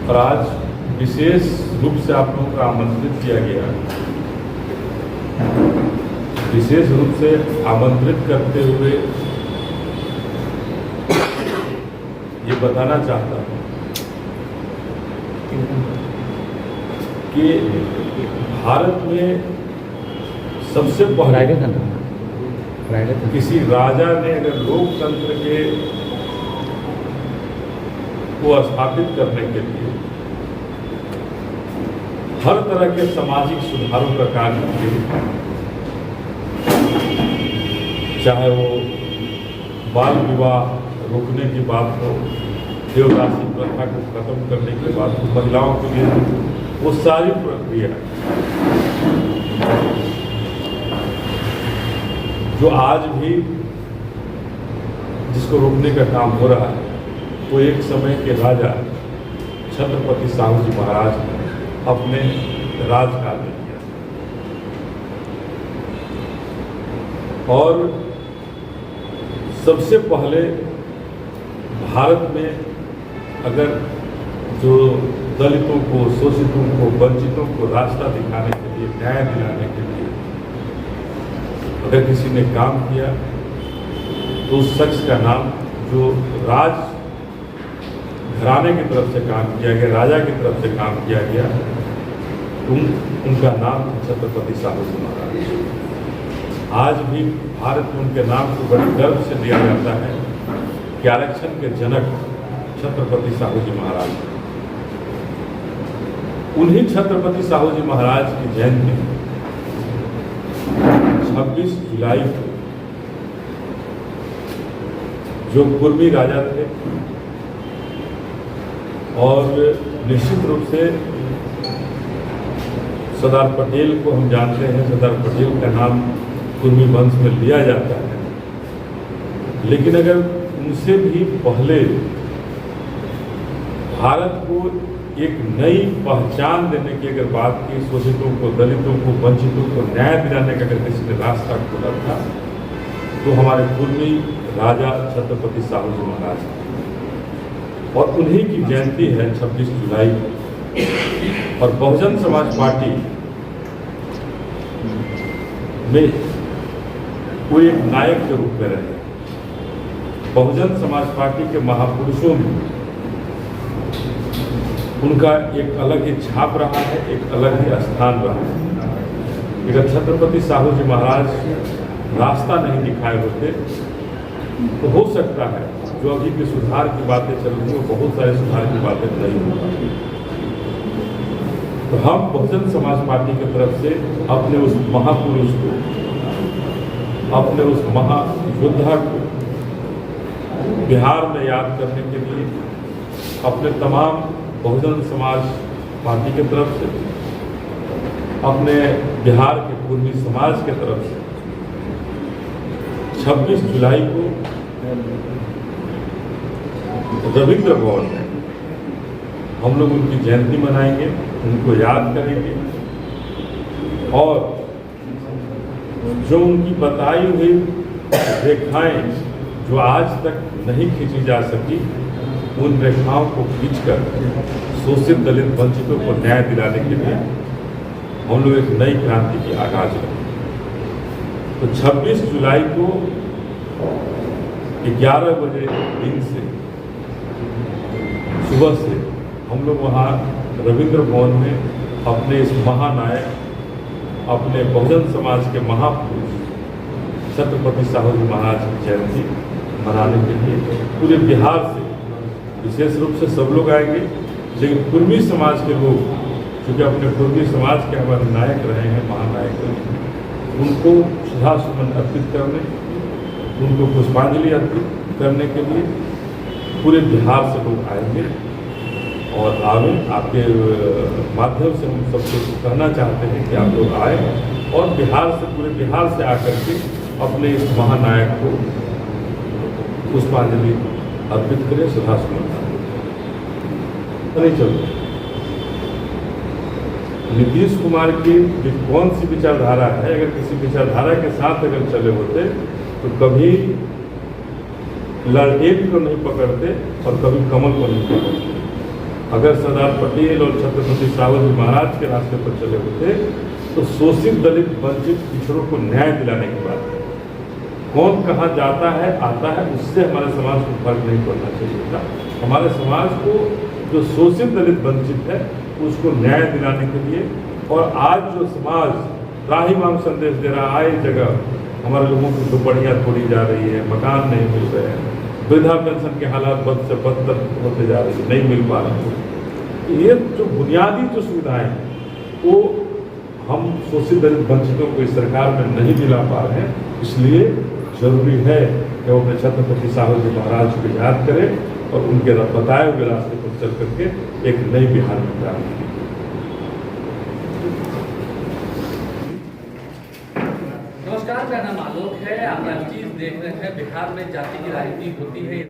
और आज विशेष रूप से आप लोगों को आमंत्रित किया गया, विशेष रूप से आमंत्रित करते हुए ये बताना चाहता हूँ कि भारत में सबसे पहले किसी राजा ने अगर लोकतंत्र के को स्थापित करने के लिए हर तरह के सामाजिक सुधारों का कार्य किया, चाहे वो बाल विवाह रोकने की बात हो, देवदासी प्रथा को खत्म करने की बात हो, महिलाओं के लिए वो सारी प्रक्रिया जो आज भी जिसको रोकने का काम हो रहा है, वो एक समय के राजा छत्रपति साहू जी महाराज ने अपने राजकाल में किया। और सबसे पहले भारत में अगर जो दलितों को, शोषितों को, वंचितों को रास्ता दिखाने के लिए, न्याय दिलाने के लिए अगर किसी ने काम किया तो उस शख्स का नाम, जो राज घराने की तरफ से काम किया गया, राजा की तरफ से काम किया गया, उनका नाम छत्रपति साहू जी महाराज। आज भी भारत में उनके नाम को बड़े गर्व से दिया जाता है कि आरक्षण के जनक छत्रपति साहू जी महाराज। उन्हीं छत्रपति साहू जी महाराज की जयंती 26 जुलाई को, जो कुर्मी राजा थे और निश्चित रूप से सरदार पटेल को हम जानते हैं, सरदार पटेल का नाम कुर्मी वंश में लिया जाता है, लेकिन अगर उनसे भी पहले भारत को एक नई पहचान देने की अगर बात की, शोषितों को, दलितों को, वंचितों को न्याय दिलाने का अगर किसी ने रास्ता खोला था, तो हमारे कुर्मी राजा छत्रपति साहू जी महाराज, और उन्हीं की जयंती है 26 जुलाई। और बहुजन समाज पार्टी में वो एक नायक के रूप में रहे। बहुजन समाज पार्टी के महापुरुषों में उनका एक अलग ही छाप रहा है, एक अलग ही स्थान रहा है। अगर छत्रपति साहू जी महाराज रास्ता नहीं दिखाए होते तो हो सकता है जो अभी भी सुधार की बातें चल रही हैं, बहुत सारे सुधार की बातें नहीं हो पाती। तो हम बहुजन समाज पार्टी की तरफ से अपने उस महापुरुष को, अपने उस महायोद्धा को बिहार में याद करने के लिए अपने तमाम बहुजन समाज पार्टी की तरफ से, अपने बिहार के कुर्मी समाज के तरफ से 26 जुलाई को रविंद्र भवन में हम लोग उनकी जयंती मनाएंगे, उनको याद करेंगे और जो उनकी बताई हुई रेखाएं जो आज तक नहीं खींची जा सकी, उन रेखाओं को खींचकर शोषित, दलित, वंचितों को न्याय दिलाने के लिए हम लोग एक नई क्रांति की आगाज करेंगे। तो 26 जुलाई को 11 बजे दिन से, सुबह से हम लोग वहाँ रविंद्र भवन में अपने इस महानायक, अपने बहुजन समाज के महापुरुष छत्रपति साहू जी महाराज की जयंती मनाने के लिए पूरे बिहार से, विशेष रूप से सब लोग आएंगे, लेकिन कुर्मी समाज के लोग, क्योंकि अपने कुर्मी समाज के हमारे नायक रहे हैं, महानायक रहे हैं, उनको श्रद्धासुमन अर्पित करने, उनको पुष्पांजलि अर्पित करने के लिए पूरे बिहार से लोग आएंगे। और आवे आपके माध्यम से हम सबको कहना चाहते हैं कि आप लोग आए और बिहार से, पूरे बिहार से आकर के अपने इस महानायक को पुष्पांजलि अर्पित करें, श्रद्धासुमन। नहीं चलो नीतीश कुमार की जो कौन सी विचारधारा है, अगर किसी विचारधारा के साथ अगर चले होते तो कभी लड़ेक को नहीं पकड़ते और कभी कमल को नहीं पकड़ते। अगर सरदार पटेल और छत्रपति साहू जी महाराज के रास्ते पर चले होते तो शोषित, दलित, वंचित, पिछड़ों को न्याय दिलाने की बात है। कौन कहाँ जाता है आता है उससे हमारे समाज को फर्क नहीं पड़ना चाहिए था। हमारे समाज को जो शोषित, दलित, वंचित है उसको न्याय दिलाने के लिए, और आज जो समाज त्राहिमाम संदेश दे रहा है, आए जगह हमारे लोगों की झोपड़ियाँ तोड़ी जा रही है, मकान नहीं मिल रहे हैं, वृद्धा पेंशन के हालात बद से बदतर होते जा रही है, नहीं मिल पा रहे हैं। ये जो बुनियादी जो सुविधाएं हैं वो हम शोषित, दलित, वंचितों को इस सरकार में नहीं दिला पा रहे हैं। इसलिए जरूरी है कि वो अपने छत्रपति साहू जी महाराज को याद करें और उनके बताए हुए रास्ते पर चल करके एक नई बिहार में प्रारंभ करें। नमस्कार, मेरा नाम आलोक है। आप राष्ट्रीय देख रहे हैं। बिहार में जाति की राजनीति होती है।